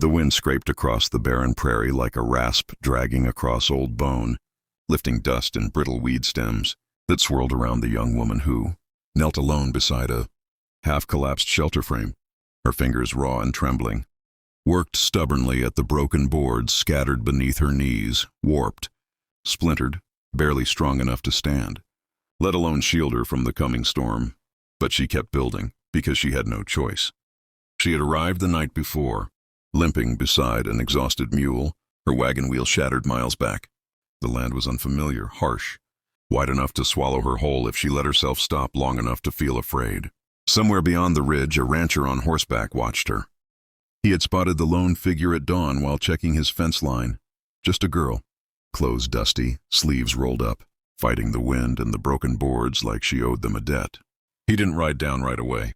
The wind scraped across the barren prairie like a rasp dragging across old bone, lifting dust and brittle weed stems that swirled around the young woman who knelt alone beside a half-collapsed shelter frame, her fingers raw and trembling, worked stubbornly at the broken boards scattered beneath her knees, warped, splintered, barely strong enough to stand, let alone shield her from the coming storm. But she kept building, because she had no choice. She had arrived the night before, limping beside an exhausted mule, her wagon wheel shattered miles back. The land was unfamiliar, harsh, wide enough to swallow her whole if she let herself stop long enough to feel afraid. Somewhere beyond the ridge, a rancher on horseback watched her. He had spotted the lone figure at dawn while checking his fence line. Just a girl, clothes dusty, sleeves rolled up, fighting the wind and the broken boards like she owed them a debt. He didn't ride down right away.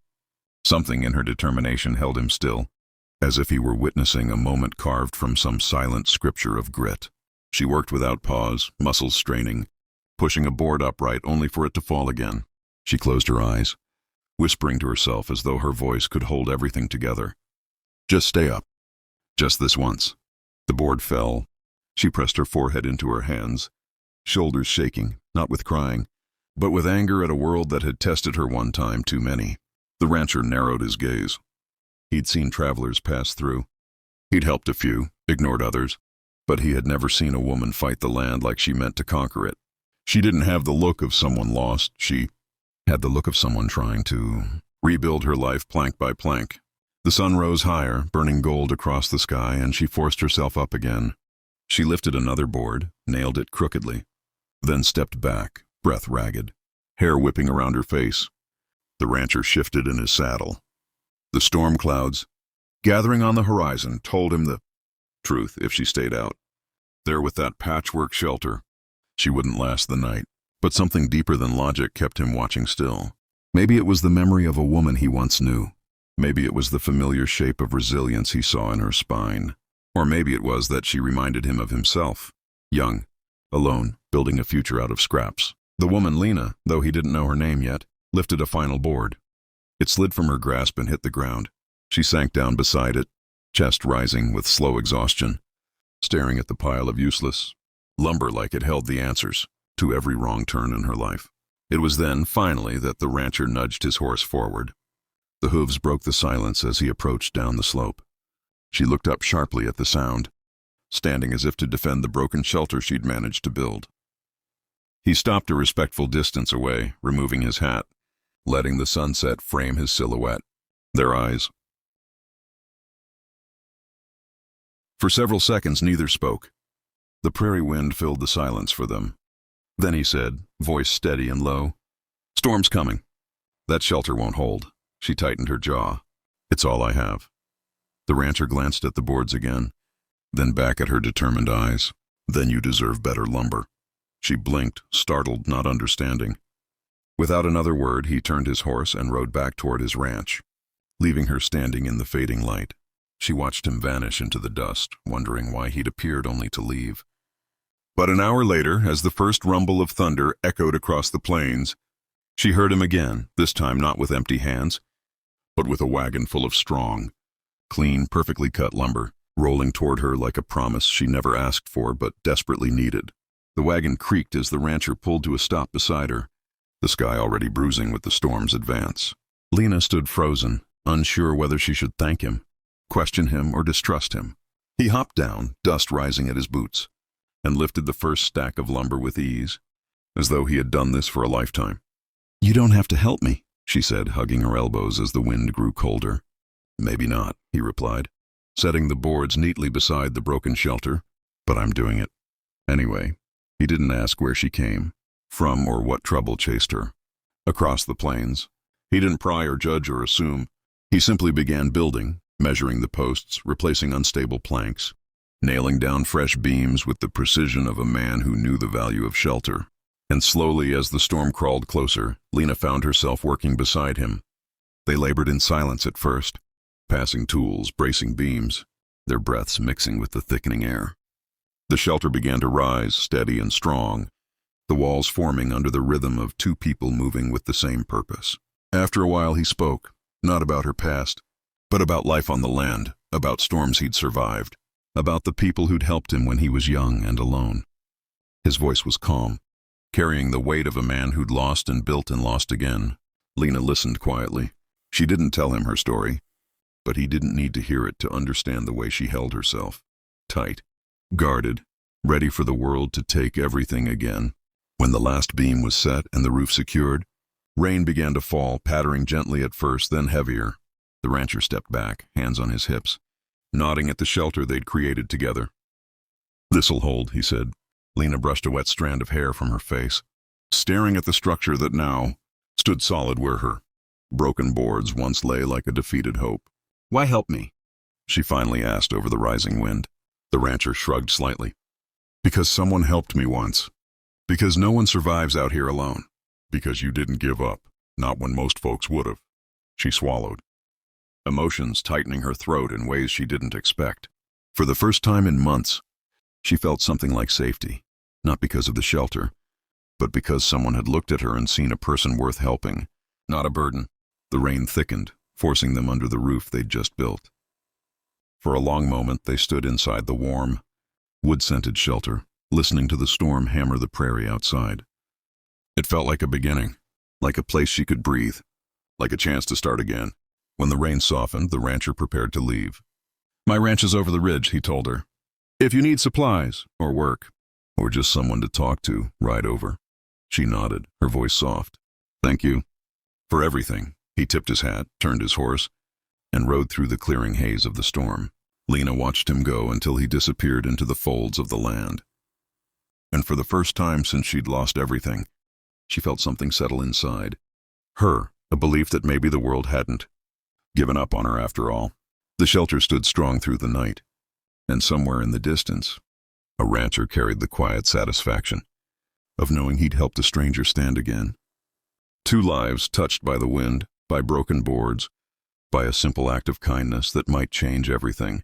Something in her determination held him still, as if he were witnessing a moment carved from some silent scripture of grit. She worked without pause, muscles straining, pushing a board upright only for it to fall again. She closed her eyes, whispering to herself as though her voice could hold everything together. Just stay up. Just this once. The board fell. She pressed her forehead into her hands, shoulders shaking, not with crying, but with anger at a world that had tested her one time too many. The rancher narrowed his gaze. He'd seen travelers pass through. He'd helped a few, ignored others, but he had never seen a woman fight the land like she meant to conquer it. She didn't have the look of someone lost. She had the look of someone trying to rebuild her life plank by plank. The sun rose higher, burning gold across the sky, and she forced herself up again. She lifted another board, nailed it crookedly, then stepped back, breath ragged, hair whipping around her face. The rancher shifted in his saddle. The storm clouds, gathering on the horizon, told him the truth if she stayed out. There with that patchwork shelter, she wouldn't last the night. But something deeper than logic kept him watching still. Maybe it was the memory of a woman he once knew. Maybe it was the familiar shape of resilience he saw in her spine. Or maybe it was that she reminded him of himself, young, alone, building a future out of scraps. The woman, Lena, though he didn't know her name yet, lifted a final board. It slid from her grasp and hit the ground. She sank down beside it, chest rising with slow exhaustion, staring at the pile of useless lumber like it held the answers to every wrong turn in her life. It was then, finally, that the rancher nudged his horse forward. The hooves broke the silence as he approached down the slope. She looked up sharply at the sound, standing as if to defend the broken shelter she'd managed to build. He stopped a respectful distance away, removing his hat, letting the sunset frame his silhouette. Their eyes. For several seconds, neither spoke. The prairie wind filled the silence for them. Then he said, voice steady and low, "Storm's coming. That shelter won't hold." She tightened her jaw. "It's all I have." The rancher glanced at the boards again, then back at her determined eyes. "Then you deserve better lumber." She blinked, startled, not understanding. Without another word, he turned his horse and rode back toward his ranch, leaving her standing in the fading light. She watched him vanish into the dust, wondering why he'd appeared only to leave. But an hour later, as the first rumble of thunder echoed across the plains, she heard him again, this time not with empty hands, but with a wagon full of strong, clean, perfectly cut lumber, rolling toward her like a promise she never asked for but desperately needed. The wagon creaked as the rancher pulled to a stop beside her, the sky already bruising with the storm's advance. Lena stood frozen, unsure whether she should thank him, question him, or distrust him. He hopped down, dust rising at his boots, and lifted the first stack of lumber with ease, as though he had done this for a lifetime. "You don't have to help me," she said, hugging her elbows as the wind grew colder. "Maybe not," he replied, setting the boards neatly beside the broken shelter, "but I'm doing it. Anyway." He didn't ask where she came from or what trouble chased her. Across the plains. He didn't pry or judge or assume. He simply began building, measuring the posts, replacing unstable planks, nailing down fresh beams with the precision of a man who knew the value of shelter. And slowly, as the storm crawled closer, Lena found herself working beside him. They labored in silence at first, passing tools, bracing beams, their breaths mixing with the thickening air. The shelter began to rise, steady and strong, the walls forming under the rhythm of two people moving with the same purpose. After a while he spoke, not about her past, but about life on the land, about storms he'd survived, about the people who'd helped him when he was young and alone. His voice was calm, carrying the weight of a man who'd lost and built and lost again. Lena listened quietly. She didn't tell him her story, but he didn't need to hear it to understand the way she held herself. Tight, guarded, ready for the world to take everything again. When the last beam was set and the roof secured, rain began to fall, pattering gently at first, then heavier. The rancher stepped back, hands on his hips, nodding at the shelter they'd created together. "This'll hold," he said. Lena brushed a wet strand of hair from her face, staring at the structure that now stood solid where her broken boards once lay like a defeated hope. "Why help me?" she finally asked over the rising wind. The rancher shrugged slightly. "Because someone helped me once. Because no one survives out here alone. Because you didn't give up, not when most folks would have." She swallowed, emotions tightening her throat in ways she didn't expect. For the first time in months, she felt something like safety, not because of the shelter, but because someone had looked at her and seen a person worth helping, not a burden. The rain thickened, forcing them under the roof they'd just built. For a long moment, they stood inside the warm, wood-scented shelter, listening to the storm hammer the prairie outside. It felt like a beginning, like a place she could breathe, like a chance to start again. When the rain softened, the rancher prepared to leave. "My ranch is over the ridge," he told her. "If you need supplies, or work, or just someone to talk to, ride over." She nodded, her voice soft. "Thank you for everything." He tipped his hat, turned his horse, and rode through the clearing haze of the storm. Lena watched him go until he disappeared into the folds of the land. And for the first time since she'd lost everything, she felt something settle inside. A belief that maybe the world hadn't given up on her after all. The shelter stood strong through the night, and somewhere in the distance, a rancher carried the quiet satisfaction of knowing he'd helped a stranger stand again. Two lives touched by the wind, by broken boards, by a simple act of kindness that might change everything.